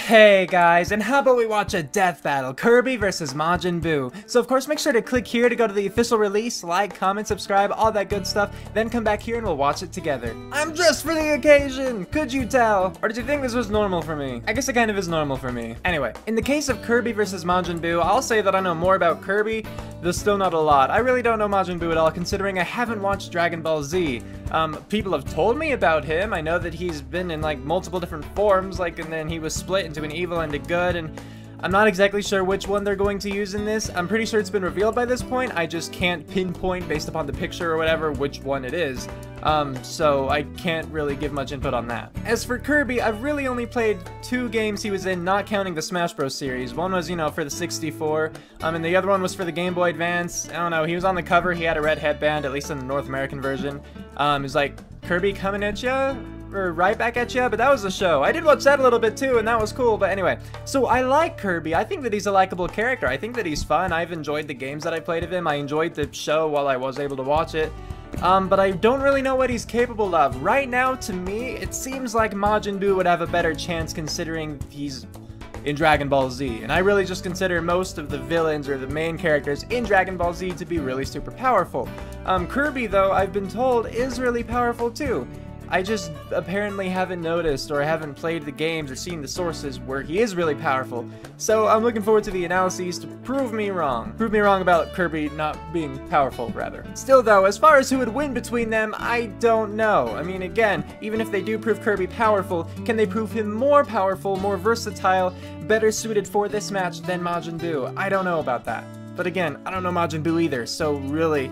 Hey guys, and how about we watch a death battle, Kirby vs Majin Buu. So of course make sure to click here to go to the official release, like, comment, subscribe, all that good stuff, then come back here and we'll watch it together. I'm dressed for the occasion, could you tell? Or did you think this was normal for me? I guess it kind of is normal for me. Anyway, in the case of Kirby vs Majin Buu, I'll say that I know more about Kirby, though still not a lot. I really don't know Majin Buu at all, considering I haven't watched Dragon Ball Z. People have told me about him. I know that he's been in like multiple different forms, like, and then he was split into an evil and a good, and I'm not exactly sure which one they're going to use in this. I'm pretty sure it's been revealed by this point. I just can't pinpoint based upon the picture or whatever which one it is. So I can't really give much input on that. As for Kirby, I've really only played 2 games he was in, not counting the Smash Bros. Series. One was, you know, for the 64, and the other one was for the Game Boy Advance. I don't know, he was on the cover, he had a red headband, at least in the North American version. It was like, Kirby coming at ya? Or right back at ya, but that was the show. I did watch that a little bit too, and that was cool, but anyway. So I like Kirby. I think that he's a likable character. I think that he's fun. I've enjoyed the games that I played of him. I enjoyed the show while I was able to watch it. But I don't really know what he's capable of. Right now, to me, it seems like Majin Buu would have a better chance considering he's in Dragon Ball Z. And I really just consider most of the villains or the main characters in Dragon Ball Z to be really super powerful. Kirby, though, I've been told, is really powerful too. I just apparently haven't noticed or haven't played the games or seen the sources where he is really powerful. So I'm looking forward to the analyses to prove me wrong. Prove me wrong about Kirby not being powerful, rather. Still though, as far as who would win between them, I don't know. I mean, again, even if they do prove Kirby powerful, can they prove him more powerful, more versatile, better suited for this match than Majin Buu? I don't know about that. But again, I don't know Majin Buu either, so really,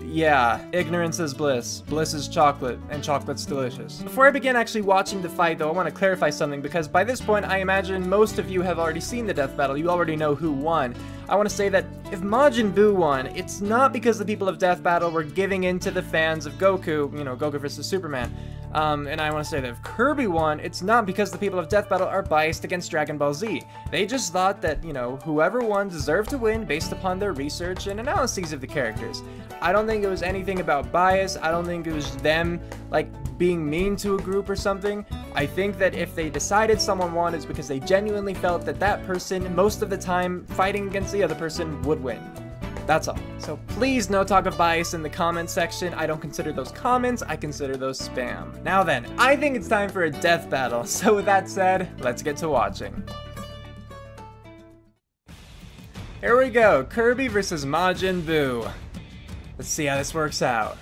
yeah, ignorance is bliss. Bliss is chocolate, and chocolate's delicious. Before I begin actually watching the fight, though, I want to clarify something, because by this point, I imagine most of you have already seen the death battle. You already know who won. I want to say that if Majin Buu won, it's not because the people of Death Battle were giving in to the fans of Goku, you know, Goku vs. Superman. And I want to say that if Kirby won, it's not because the people of Death Battle are biased against Dragon Ball Z. They just thought that, you know, whoever won deserved to win based upon their research and analyses of the characters. I don't think it was anything about bias. I don't think it was them, like, being mean to a group or something. I think that if they decided someone won, it's because they genuinely felt that that person, most of the time, fighting against the other person, would win. That's all. So please, no talk of bias in the comment section. I don't consider those comments, I consider those spam. Now then, I think it's time for a death battle. So with that said, let's get to watching. Here we go, Kirby versus Majin Buu. Let's see how this works out.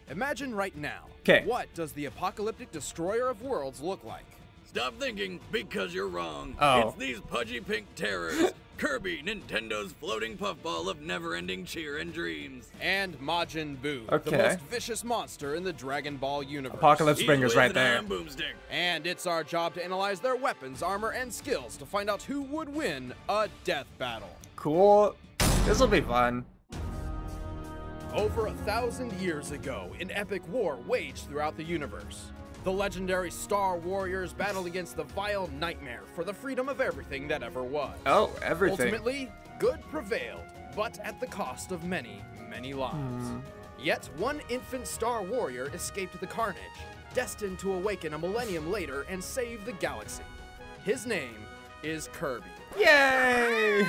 Imagine right now. Okay. What does the apocalyptic destroyer of worlds look like? Stop thinking, because you're wrong. Oh. It's these pudgy pink terrors. Kirby, Nintendo's floating puffball of never-ending cheer and dreams. And Majin Buu, Okay. the most vicious monster in the Dragon Ball universe. Apocalypse He's Springer's with right an there. iron boomstick. And it's our job to analyze their weapons, armor, and skills to find out who would win a death battle. Cool. This'll be fun. Over 1,000 years ago, an epic war waged throughout the universe. The legendary Star Warriors battled against the vile nightmare for the freedom of everything that ever was. Oh, everything. Ultimately, good prevailed, but at the cost of many, many lives. Yet, one infant Star Warrior escaped the carnage, destined to awaken a millennium later and save the galaxy. His name is Kirby. Yay!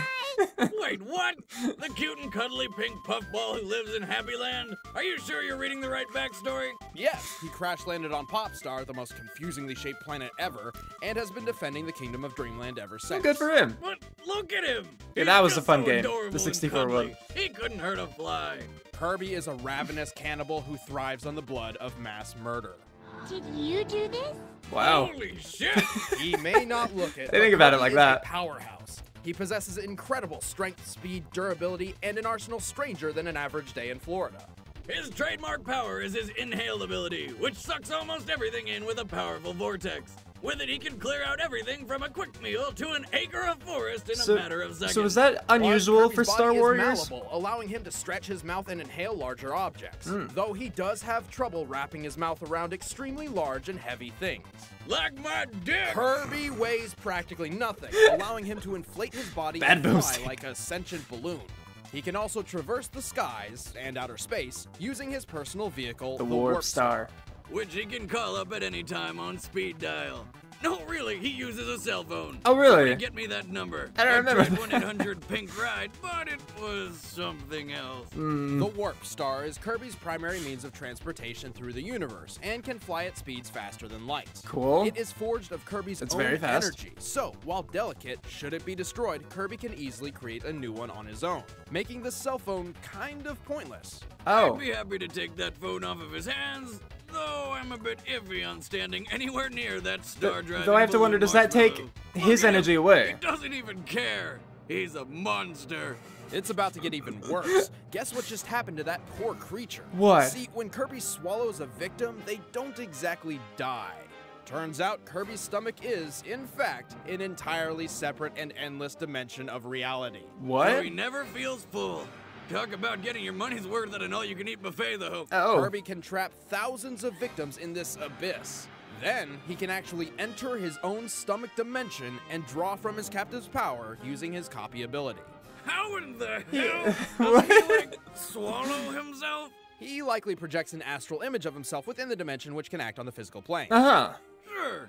Wait, what? The cute and cuddly pink puffball who lives in Happy Land? Are you sure you're reading the right backstory? Yes, he crash-landed on Popstar, the most confusingly shaped planet ever, and has been defending the Kingdom of Dreamland ever since. Good for him. But look at him! Yeah, He's that was a just fun so game, adorable the and 64 cuddly. one. He couldn't hurt a fly. Kirby is a ravenous cannibal who thrives on the blood of mass murder. Did you do this? Wow. Holy shit! He may not look it, They but think about it Kirby like is that. a powerhouse. He possesses incredible strength, speed, durability, and an arsenal stranger than an average day in Florida. His trademark power is his inhale ability, which sucks almost everything in with a powerful vortex. With it, he can clear out everything from a quick meal to an acre of forest in a matter of seconds. So is that unusual Kirby's for Star body Warriors? is malleable, allowing him to stretch his mouth and inhale larger objects, though he does have trouble wrapping his mouth around extremely large and heavy things. Like my dick! Kirby weighs practically nothing, allowing him to inflate his body Bad and fly boomstick. like a sentient balloon. He can also traverse the skies and outer space using his personal vehicle, The Warp Star. Which he can call up at any time on speed dial. No, really, he uses a cell phone. Oh, really? Somebody get me that number. I don't remember. tried 1-800-PINK-RIDE, but it was something else. The Warp Star is Kirby's primary means of transportation through the universe and can fly at speeds faster than light. Cool. It is forged of Kirby's own very fast. energy, so while delicate, should it be destroyed, Kirby can easily create a new one on his own, making the cell phone kind of pointless. Oh. I'd be happy to take that phone off of his hands, though I'm a bit iffy on standing anywhere near that star-driving Though I have to wonder, does that take his energy away? He doesn't even care. He's a monster. It's about to get even worse. Guess what just happened to that poor creature? What? See, when Kirby swallows a victim, they don't exactly die. Turns out Kirby's stomach is, in fact, an entirely separate and endless dimension of reality. What? So he never feels full. Talk about getting your money's worth at an all-you-can-eat buffet, though. Oh. Kirby can trap thousands of victims in this abyss. Then, he can actually enter his own stomach dimension and draw from his captive's power using his copy ability. How in the hell does he, like, swallow himself? He likely projects an astral image of himself within the dimension which can act on the physical plane. Uh-huh. Sure.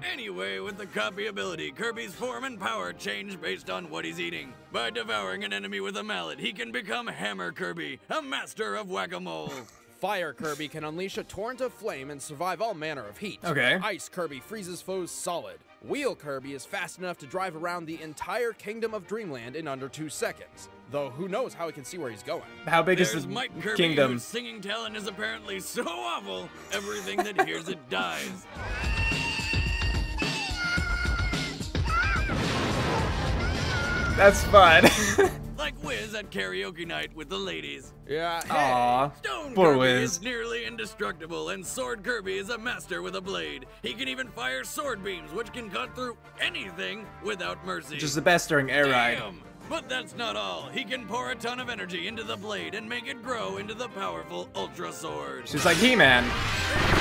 Anyway, with the copy ability, Kirby's form and power change based on what he's eating. By devouring an enemy with a mallet, he can become Hammer Kirby, a master of whack-a-mole. Fire Kirby can unleash a torrent of flame and survive all manner of heat. Okay. Ice Kirby freezes foes solid. Wheel Kirby is fast enough to drive around the entire kingdom of Dreamland in under 2 seconds. Though who knows how he can see where he's going. How big is There's the Mike Kirby, kingdom? whose singing talent is apparently so awful, everything that hears it dies. That's fun. Like Wiz at karaoke night with the ladies. Yeah, hey. Aw. Stone Poor Kirby Wiz. is nearly indestructible, and Sword Kirby is a master with a blade. He can even fire sword beams, which can cut through anything without mercy. Which is the best during air ride. Damn! But that's not all. He can pour a ton of energy into the blade and make it grow into the powerful Ultra Sword. She's like He-Man.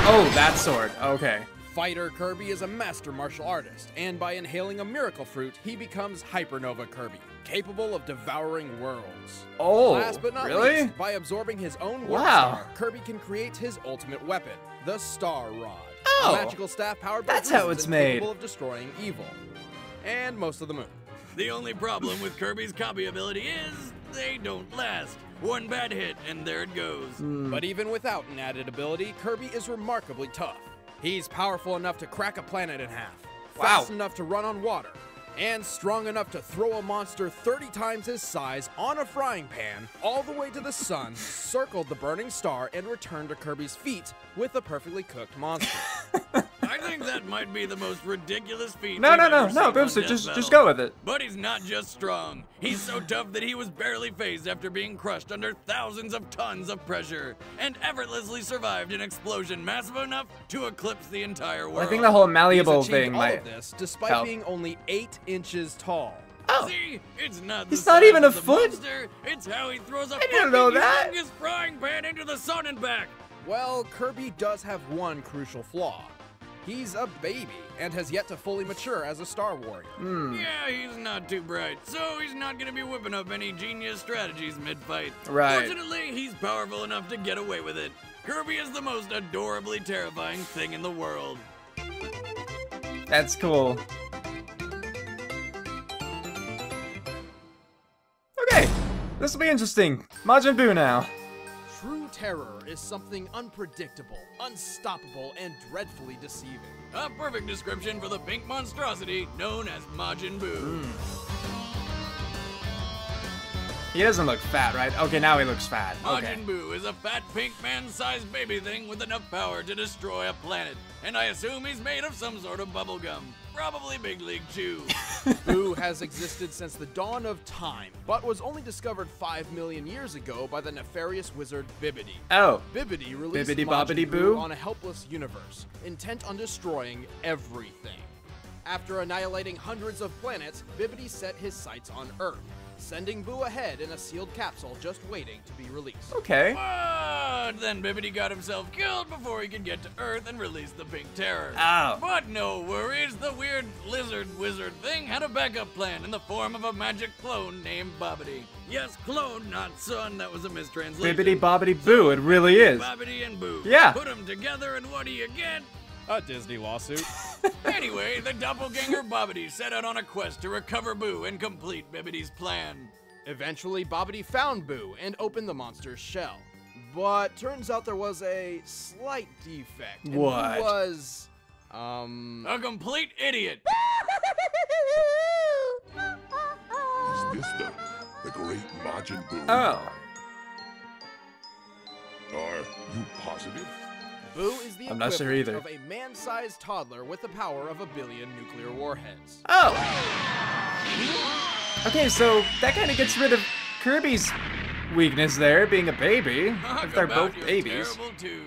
Oh, that sword. Okay. Fighter Kirby is a master martial artist, and by inhaling a miracle fruit, he becomes Hypernova Kirby, capable of devouring worlds. Oh, Last but not really? least, by absorbing his own Warp Wow. Star, Kirby can create his ultimate weapon, the Star Rod. Oh, A magical staff powered by that's how reasons it's and made. capable of destroying evil. And most of the moon. The only problem with Kirby's copy ability is they don't last. One bad hit and there it goes. But even without an added ability, Kirby is remarkably tough. He's powerful enough to crack a planet in half, fast enough to run on water, and strong enough to throw a monster 30 times his size on a frying pan all the way to the sun, circle the burning star, and return to Kirby's feet with a perfectly cooked monster. I think that might be the most ridiculous feat No, we've no, no, ever no, seen on Boomster, Death just Battle. go with it. But he's not just strong. He's so tough that he was barely phased after being crushed under thousands of tons of pressure, and effortlessly survived an explosion massive enough to eclipse the entire world. I think the whole malleable He's achieved thing all might of this despite help. being only 8 inches tall. Oh, See, it's not It's the not size even a of the foot? monster, it's how he throws a didn't know fucking that. humongous frying pan into the sun and back. Well, Kirby does have one crucial flaw. He's a baby and has yet to fully mature as a Star Warrior. Yeah, he's not too bright, so he's not gonna be whipping up any genius strategies mid-fight. Right. Fortunately, he's powerful enough to get away with it. Kirby is the most adorably terrifying thing in the world. that's cool. Okay, this will be interesting. Majin Buu now. True terror is something unpredictable, unstoppable, and dreadfully deceiving. A perfect description for the pink monstrosity known as Majin Buu. He doesn't look fat, right? Okay, now he looks fat. Okay. Majin Buu is a fat pink man-sized baby thing with enough power to destroy a planet. And I assume he's made of some sort of bubble gum. Probably Big League Chew. Buu has existed since the dawn of time, but was only discovered 5 million years ago by the nefarious wizard Bibbidi. Oh, Bibbidi released Bibbidi Majin Bobbidi Buu Boo? on a helpless universe, intent on destroying everything. After annihilating hundreds of planets, Bibbidi set his sights on Earth, sending Buu ahead in a sealed capsule just waiting to be released. okay. But then Bibbidi got himself killed before he could get to Earth and release the Pink Terror. Oh. But no worries, the weird lizard wizard thing had a backup plan in the form of a magic clone named Bobbidi. Yes, clone, not son, that was a mistranslation. Bibbidi Bobbidi Boo, it really is. Bobbidi and Boo. Yeah. Put them together and what do you get? A Disney lawsuit. Anyway, the doppelganger Bobbity set out on a quest to recover Boo and complete Bibbity's plan. Eventually, Bobbity found Boo and opened the monster's shell. But turns out there was a slight defect. And What? Boo was, A complete idiot. Is this the great Majin Buu? Oh. Are you positive? Boo is the I'm not sure equivalent either. of a man-sized toddler with the power of 1 billion nuclear warheads. Oh. Okay, so that kind of gets rid of Kirby's weakness there, being a baby. Talk If they're about both your babies. terrible twos.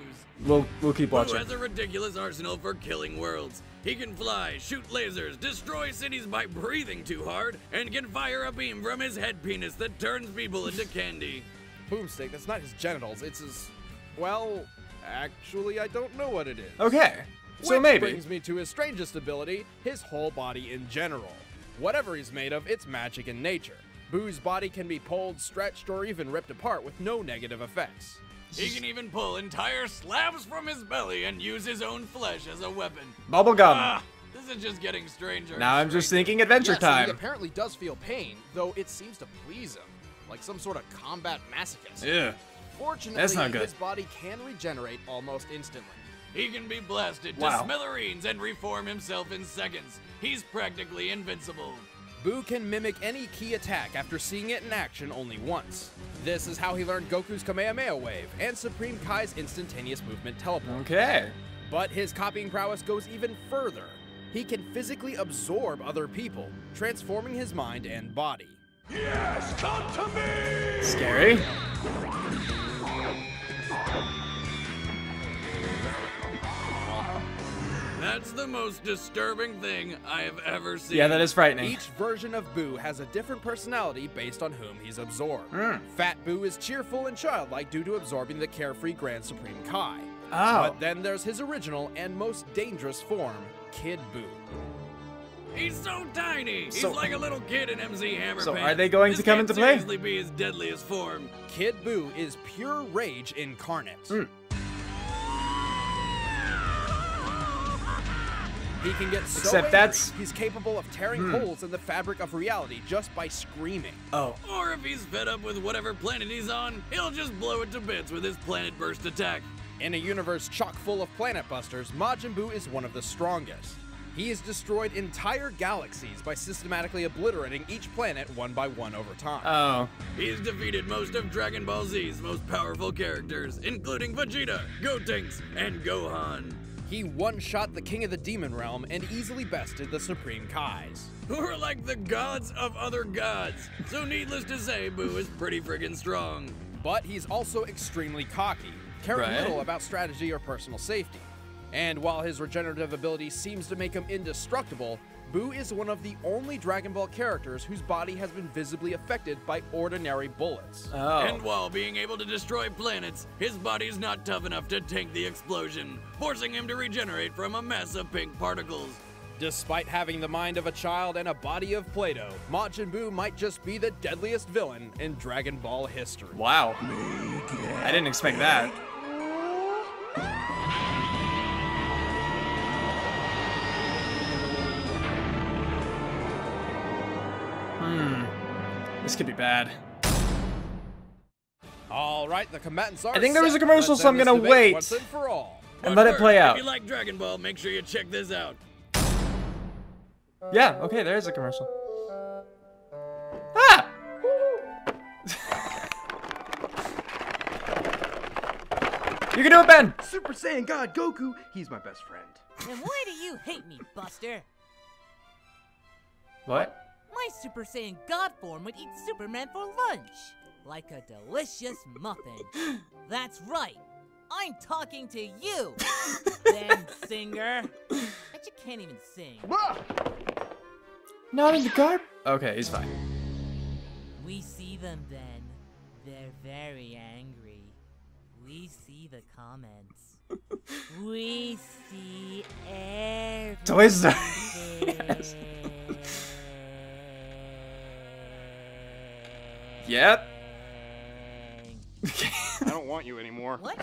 We'll keep Boo watching. has a ridiculous arsenal for killing worlds. He can fly, shoot lasers, destroy cities by breathing too hard, and can fire a beam from his head penis that turns people into candy. Boomstick, that's not his genitals, it's his... Well, actually, I don't know what it is. Okay, so Which maybe. brings me to his strangest ability, his whole body in general. Whatever he's made of, it's magic in nature. Boo's body can be pulled, stretched, or even ripped apart with no negative effects. He can even pull entire slabs from his belly and use his own flesh as a weapon. Bubblegum. Ah, this is just getting stranger. Now and I'm just stranger. thinking Adventure Yes, and he Time. apparently does feel pain, though it seems to please him, like some sort of combat masochist. Yeah. Fortunately, That's not good. his body can regenerate almost instantly. He can be blasted to Wow. smithereens and reform himself in seconds. He's practically invincible. Boo can mimic any key attack after seeing it in action only once. This is how he learned Goku's Kamehameha Wave and Supreme Kai's instantaneous movement teleport. Okay. But his copying prowess goes even further. He can physically absorb other people, transforming his mind and body. Yes, come to me! Scary. That's the most disturbing thing I have ever seen. Yeah, that is frightening. Each version of Boo has a different personality based on whom he's absorbed. Fat Boo is cheerful and childlike due to absorbing the carefree Grand Supreme Kai. Oh. But then there's his original and most dangerous form, Kid Boo. He's so tiny. He's So- like a little kid in MC Hammer So Pants. are they going This to come can't into play? seriously be his deadliest form. Kid Boo is pure rage incarnate. He can get so Except angry, that's- he's capable of tearing holes in the fabric of reality just by screaming. Oh. Or if he's fed up with whatever planet he's on, he'll just blow it to bits with his planet burst attack. In a universe chock full of planet busters, Majin Buu is one of the strongest. He has destroyed entire galaxies by systematically obliterating each planet one by one over time. Oh. He's defeated most of Dragon Ball Z's most powerful characters, including Vegeta, Gotenks, and Gohan. He one-shot the King of the Demon Realm and easily bested the Supreme Kais. Who are like the gods of other gods. So needless to say, Boo is pretty friggin' strong. But he's also extremely cocky, caring Right. little about strategy or personal safety. And while his regenerative ability seems to make him indestructible, Boo is one of the only Dragon Ball characters whose body has been visibly affected by ordinary bullets. Oh. And while being able to destroy planets, his body's not tough enough to tank the explosion, forcing him to regenerate from a mess of pink particles. Despite having the mind of a child and a body of Play-Doh, Majin Buu might just be the deadliest villain in Dragon Ball history. Wow. I didn't expect that. This could be bad. All right, the combatants are I think there was set. a commercial, Let's so I'm end this gonna debate wait. once and for all. And But let it play first, out. If you like Dragon Ball, make sure you check this out. Yeah, okay, there's a commercial. Ah! You can do it, Ben! Super Saiyan God Goku, he's my best friend. And why do you hate me, Buster? What? My Super Saiyan God form would eat Superman for lunch, like a delicious muffin. That's right, I'm talking to you, then singer. Bet you can't even sing. Not in the car? Okay, he's fine. We see them then. They're very angry. We see the comments. We see everything. Toy Story. Yep. I don't want you anymore. What?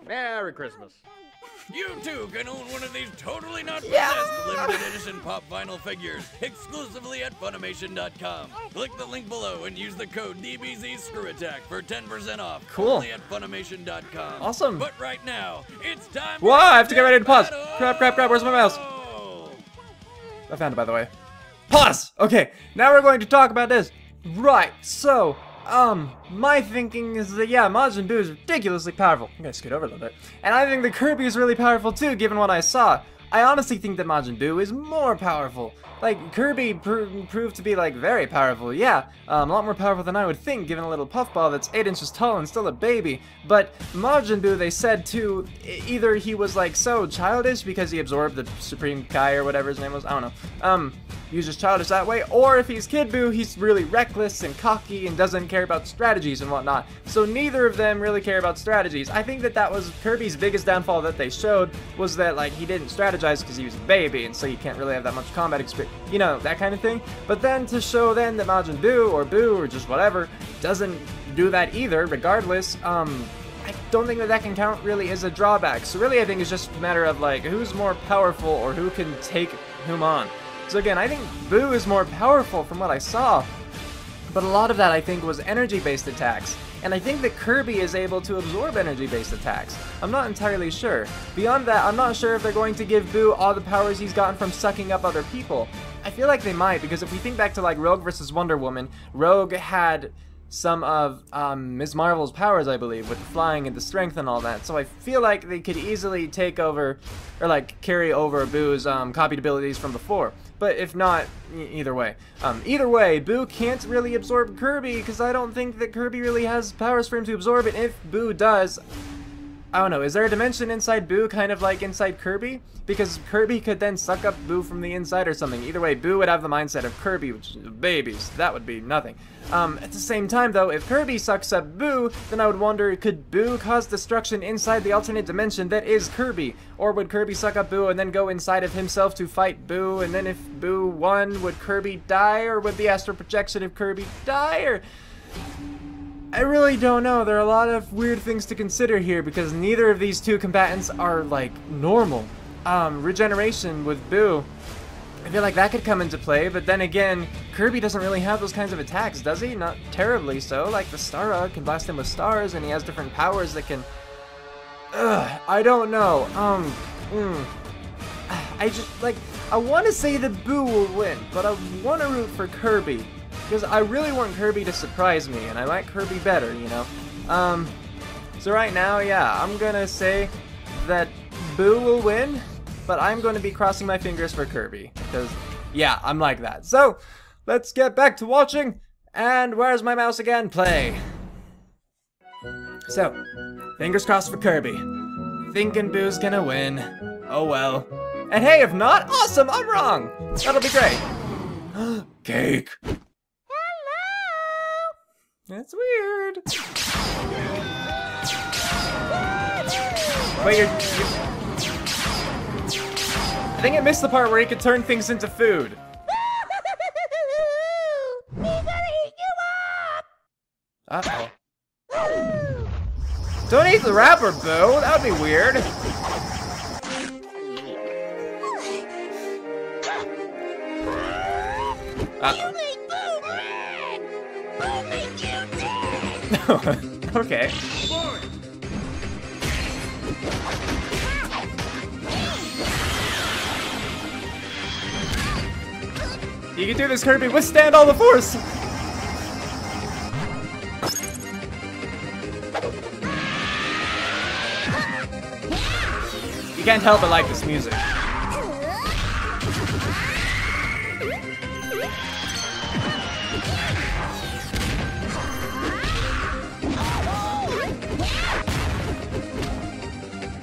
Merry Christmas. You too can own one of these totally not possessed limited edition pop vinyl figures exclusively at Funimation.com. Click the link below and use the code DBZScrewAttack for 10% off. Cool. Only at Funimation.com. Awesome. But right now, it's time. Whoa, I have to get ready to pause. Crap, where's my mouse? I found it, by the way. Pause! Okay, now we're going to talk about this. Right, so, my thinking is that, yeah, Majin Buu is ridiculously powerful. I'm gonna scoot over a little bit. And I think the Kirby is really powerful too, given what I saw. I honestly think that Majin Buu is more powerful. Like, Kirby proved to be, like, very powerful, yeah. A lot more powerful than I would think, given a little puffball that's 8 inches tall and still a baby. But Majin Buu, they said, too, either he was, like, so childish because he absorbed the Supreme Kai or whatever his name was, I don't know. He was just childish that way, or if he's Kid Buu, he's really reckless and cocky and doesn't care about strategies and whatnot. So neither of them really care about strategies. I think that that was Kirby's biggest downfall that they showed, was that, like, he didn't strategize because he was a baby, and so you can't really have that much combat experience, you know, that kind of thing. But then to show then that Majin Buu, or just whatever, doesn't do that either, regardless, I don't think that that can count really as a drawback. So really I think it's just a matter of, like, who's more powerful or who can take whom on. So again, I think Buu is more powerful from what I saw, but a lot of that I think was energy-based attacks. And I think that Kirby is able to absorb energy-based attacks. I'm not entirely sure. Beyond that, I'm not sure if they're going to give Buu all the powers he's gotten from sucking up other people. I feel like they might, because if we think back to, like, Rogue vs. Wonder Woman, Rogue had some of Ms. Marvel's powers, I believe, with the flying and the strength and all that. So I feel like they could easily take over, or like carry over Buu's copied abilities from before. But if not, either way. Either way, Buu can't really absorb Kirby, because I don't think that Kirby really has powers for him to absorb it. If Buu does, I don't know, is there a dimension inside Buu kind of like inside Kirby? Because Kirby could then suck up Buu from the inside or something. Either way, Buu would have the mindset of Kirby, which is babies. That would be nothing. At the same time, though, if Kirby sucks up Buu, then I would wonder, could Buu cause destruction inside the alternate dimension that is Kirby? Or would Kirby suck up Buu and then go inside of himself to fight Buu? And then if Buu won, would Kirby die? Or would the astral projection of Kirby die? Or I really don't know. There are a lot of weird things to consider here because neither of these two combatants are, like, normal. Regeneration with Buu, I feel like that could come into play, but then again, Kirby doesn't really have those kinds of attacks, does he? Not terribly so. Like, the Star can blast him with stars, and he has different powers that can... I don't know. I just, like, I want to say that Buu will win, but I want to root for Kirby. Because I really want Kirby to surprise me, and I like Kirby better, you know? So right now, yeah, I'm gonna say that Buu will win, but I'm going to be crossing my fingers for Kirby. Because, yeah, I'm like that. So, let's get back to watching, and where's my mouse again? Play. So, fingers crossed for Kirby. Thinking Buu's gonna win. Oh well. And hey, if not, awesome, I'm wrong! That'll be great. Cake. That's weird. Wait, I think I missed the part where he could turn things into food. He's gonna eat you up! Uh-oh. Don't eat the wrapper, Boo. That would be weird. Uh-oh. Okay. You can do this, Kirby. Withstand all the force. You can't help but like this music.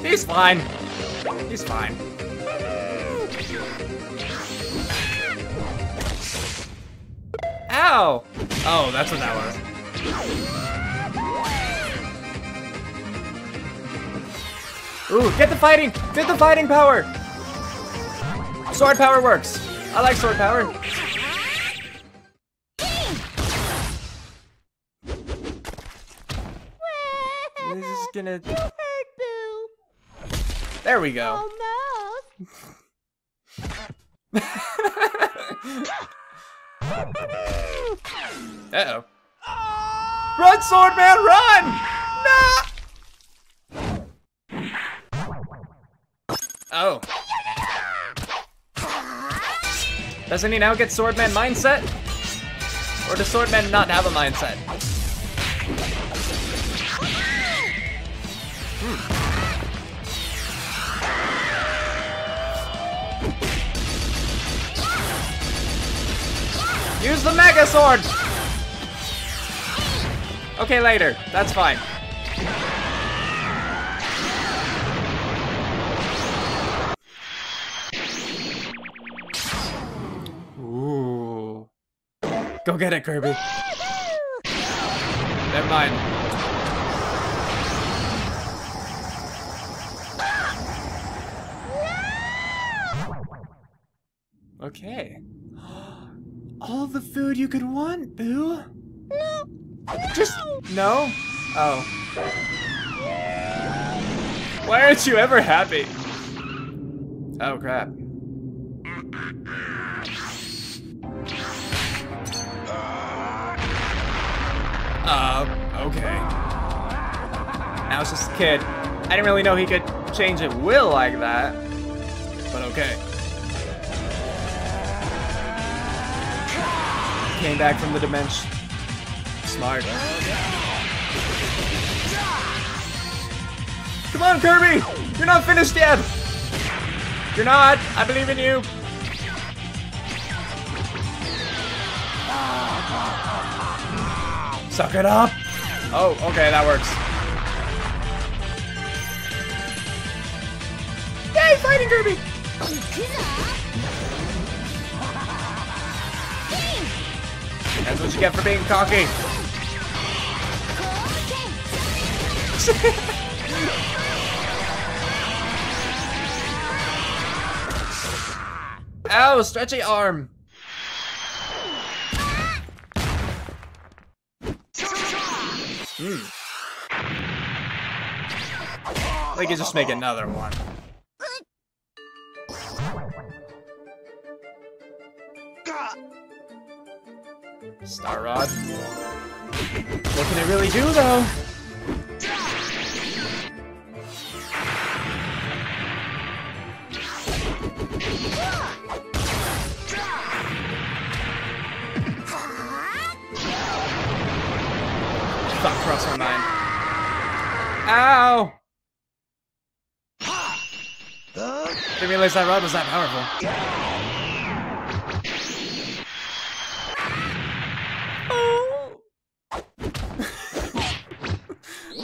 He's fine. He's fine. Ow! Oh, that's what that was. Ooh, get the fighting! Get the fighting power! Sword power works. I like sword power. This is gonna... There we go. Uh-oh. Run, Swordman, run! No! Oh. Doesn't he now get Swordman mindset? Or does Swordman not have a mindset? Use the Mega Sword! Okay, later. That's fine. Ooh. Go get it, Kirby. Never mind. Okay. All the food you could want, Boo. No. Just no? Oh. Why aren't you ever happy? Oh crap. Okay. Now it's just a kid. I didn't really know he could change at will like that. But okay. Came back from the dimension. Smart. Come on, Kirby! You're not finished yet! You're not! I believe in you! Suck it up! Oh, okay, that works. Yay, fighting Kirby! That's what you get for being cocky. Ow, stretchy arm. We can just make another one. Star Rod. What can it really do, though? Thought crossed my mind. Ow! Didn't realize that rod was that powerful.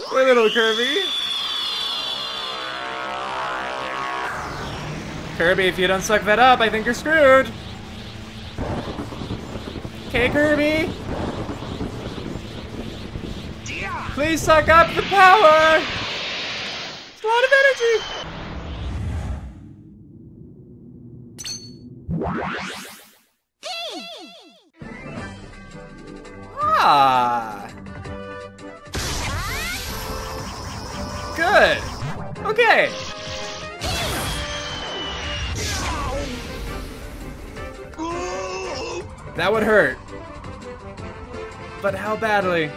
Poor little Kirby. Kirby, if you don't suck that up, I think you're screwed. Okay, Kirby. Please suck up the power. It's a lot of energy. Ah. Good. Okay. That would hurt. But how badly?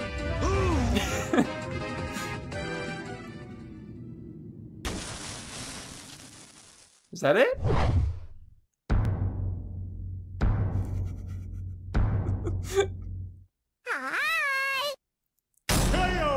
Is that it?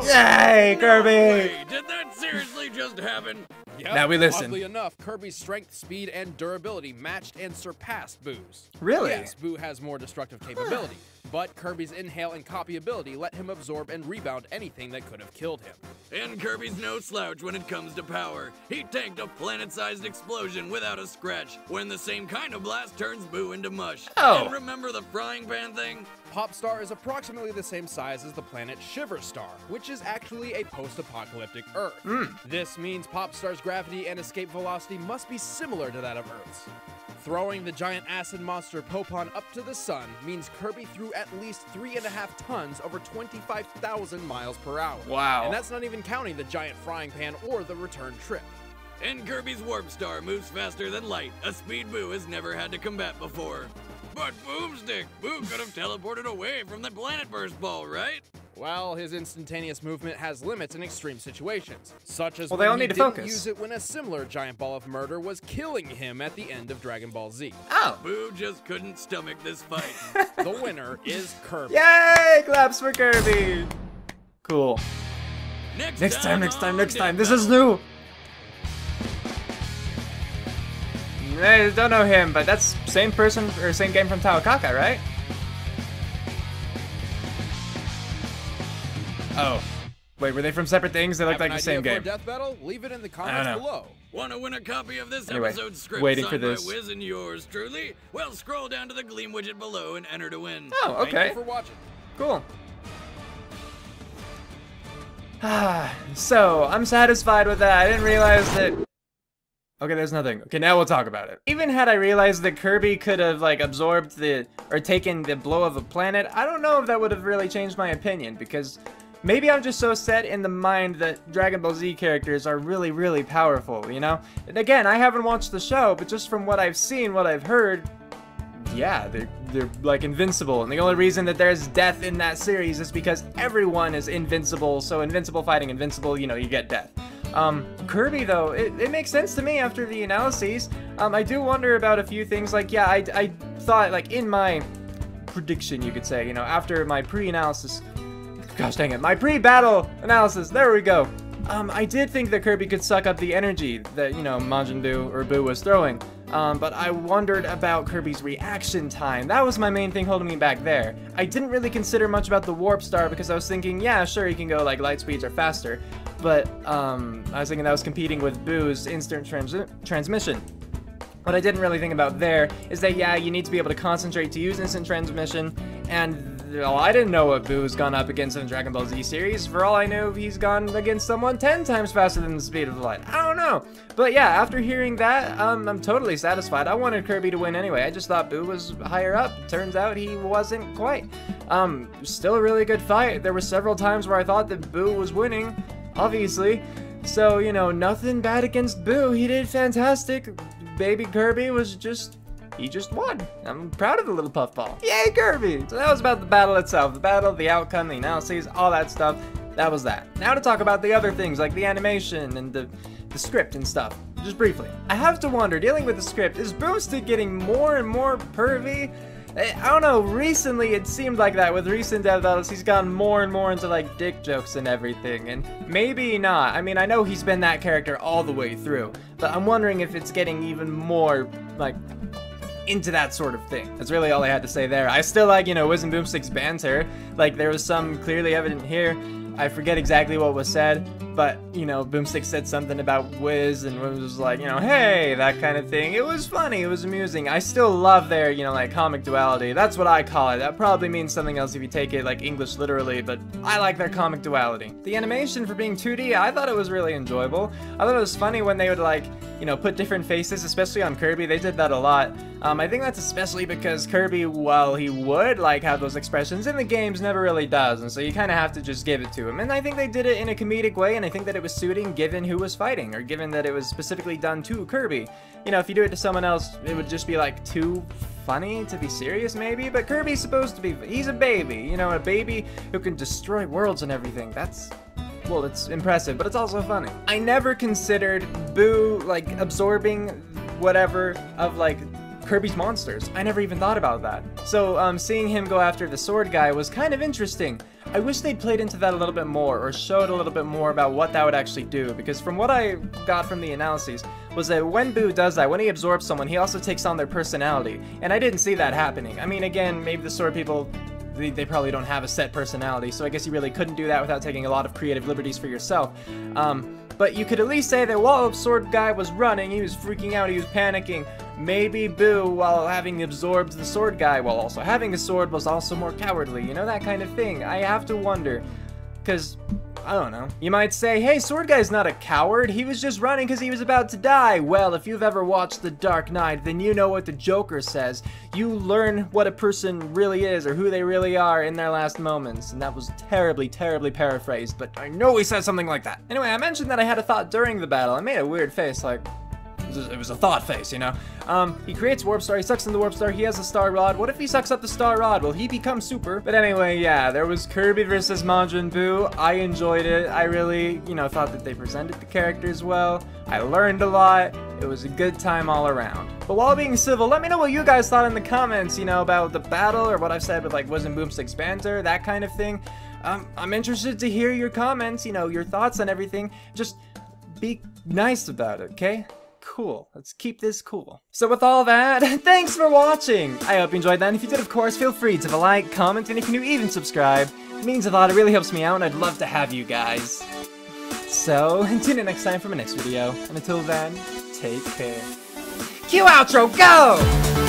Yay, Kirby! Wait, did that seriously just happen? Yep, Now we listen. Oddly enough, Kirby's strength, speed, and durability matched and surpassed Boo's. Really? Yes, Boo has more destructive capability, but Kirby's inhale and copy ability let him absorb and rebound anything that could have killed him. And Kirby's no slouch when it comes to power. He tanked a planet-sized explosion without a scratch, when the same kind of blast turns Boo into mush. Oh. And remember the frying pan thing? Popstar is approximately the same size as the planet Shiverstar, which is actually a post-apocalyptic Earth. This means Popstar's gravity and escape velocity must be similar to that of Earth's. Throwing the giant acid monster Popon up to the sun means Kirby threw at least 3.5 tons over 25,000 miles per hour. Wow. And that's not even counting the giant frying pan or the return trip. And Kirby's Warp Star moves faster than light, a speed Buu has never had to combat before. But Boomstick, Buu could have teleported away from the Planet Burst Ball, right? Well, his instantaneous movement has limits in extreme situations, such as Well, they all when he need to didn't focus. use it when a similar giant ball of murder was killing him at the end of Dragon Ball Z. Oh. Buu just couldn't stomach this fight. The winner is Kirby. Yay! Claps for Kirby. Cool. Next Next time. on This is new. I don't know him, but that's same person or same game from Taokaka, right? Oh. Wait, were they from separate things? They look like the same game. For a death battle? Leave it in the I comments don't know. below. Want to win a copy of this Anyway, episode script waiting for signed by this. Wiz and yours truly? Well, scroll down to the Gleam widget below and enter to win. Oh, okay. Thank you for watching. Cool. So, I'm satisfied with that. I didn't realize that... Okay, there's nothing. Okay, now we'll talk about it. Even had I realized that Kirby could have, like, absorbed or taken the blow of a planet, I don't know if that would have really changed my opinion, because maybe I'm just so set in the mind that Dragon Ball Z characters are really, really powerful, you know? And again, I haven't watched the show, but just from what I've seen, what I've heard, yeah, they're like invincible, and the only reason that there's death in that series is because everyone is invincible, so invincible fighting invincible, you know, you get death. Kirby, though, it makes sense to me after the analyses. I do wonder about a few things, like, yeah, I thought, like, in my prediction, you could say, you know, after my pre-analysis, gosh dang it, my pre-battle analysis, there we go. I did think that Kirby could suck up the energy that, you know, Majin Buu or Buu was throwing. But I wondered about Kirby's reaction time. That was my main thing holding me back there. I didn't really consider much about the Warp Star because I was thinking, yeah, sure, he can go like light speeds or faster. But I was thinking that was competing with Buu's instant transmission. What I didn't really think about there is that, yeah, you need to be able to concentrate to use instant transmission, and well, I didn't know what Buu has gone up against in the Dragon Ball Z series. For all I knew, he's gone against someone 10 times faster than the speed of light. I don't know. But yeah, after hearing that, I'm totally satisfied. I wanted Kirby to win anyway. I just thought Buu was higher up. Turns out he wasn't quite. Still a really good fight. There were several times where I thought that Buu was winning, obviously. So, you know, nothing bad against Buu. He did fantastic. Baby Kirby was he just won. I'm proud of the little puffball. Yay, Kirby! So that was about the battle itself. The battle, the outcome, the analyses, all that stuff. That was that. Now to talk about the other things, like the animation and the script and stuff. Just briefly. I have to wonder, dealing with the script, is Boomstick getting more and more pervy? I don't know, recently it seemed like that. With recent dev battles, he's gone more and more into, like, dick jokes and everything, and maybe not. I mean, I know he's been that character all the way through, but I'm wondering if it's getting even more, like, into that sort of thing. That's really all I had to say there. I still like, you know, Wiz and Boomstick's banter. Like, there was some clearly evident here. I forget exactly what was said, but, you know, Boomstick said something about Wiz, and Wiz was like, you know, hey, that kind of thing. It was funny, it was amusing. I still love their, you know, like, comic duality. That's what I call it. That probably means something else if you take it, like, English literally, but I like their comic duality. The animation for being 2D, I thought it was really enjoyable. I thought it was funny when they would, like, you know, put different faces, especially on Kirby. They did that a lot. I think that's especially because Kirby, while he would, like, have those expressions, in the games never really does, and so you kind of have to just give it to him. And I think they did it in a comedic way, and I think that it was suiting given who was fighting, or given that it was specifically done to Kirby. You know, if you do it to someone else, it would just be, like, too funny to be serious, maybe, but Kirby's supposed to be, he's a baby, you know, a baby who can destroy worlds and everything. That's, well, it's impressive, but it's also funny. I never considered Buu, like, absorbing whatever of, like, Kirby's monsters. I never even thought about that. So, seeing him go after the sword guy was kind of interesting. I wish they'd played into that a little bit more, or showed a little bit more about what that would actually do, because from what I got from the analyses, was that when Buu does that, when he absorbs someone, he also takes on their personality, and I didn't see that happening. I mean, again, maybe the sword people, they probably don't have a set personality, so I guess you really couldn't do that without taking a lot of creative liberties for yourself. But you could at least say that while the sword guy was running, he was freaking out, he was panicking. Maybe Buu, while having absorbed the sword guy, while also having a sword, was also more cowardly, you know, that kind of thing. I have to wonder, because I don't know. You might say, hey, Sword Guy's not a coward. He was just running because he was about to die. Well, if you've ever watched The Dark Knight, then you know what the Joker says. You learn what a person really is or who they really are in their last moments. And that was terribly, terribly paraphrased, but I know he said something like that. Anyway, I mentioned that I had a thought during the battle. I made a weird face, like, it was a thought face, you know? He creates Warp Star, he sucks in the Warp Star, he has a Star Rod. What if he sucks up the Star Rod? Will he become super? But anyway, yeah, there was Kirby vs. Majin Buu. I enjoyed it. I really, you know, thought that they presented the characters well. I learned a lot. It was a good time all around. But while being civil, let me know what you guys thought in the comments, you know, about the battle or what I've said with, like, wasn't Boomstick's banter, that kind of thing. I'm interested to hear your comments, you know, your thoughts on everything. Just be nice about it, okay? Cool. Let's keep this cool. So with all that, thanks for watching! I hope you enjoyed that, and if you did, of course, feel free to like, comment, and if you're new, even subscribe. It means a lot, it really helps me out, and I'd love to have you guys. So, tune in next time for my next video, and until then, take care. Cue outro, go!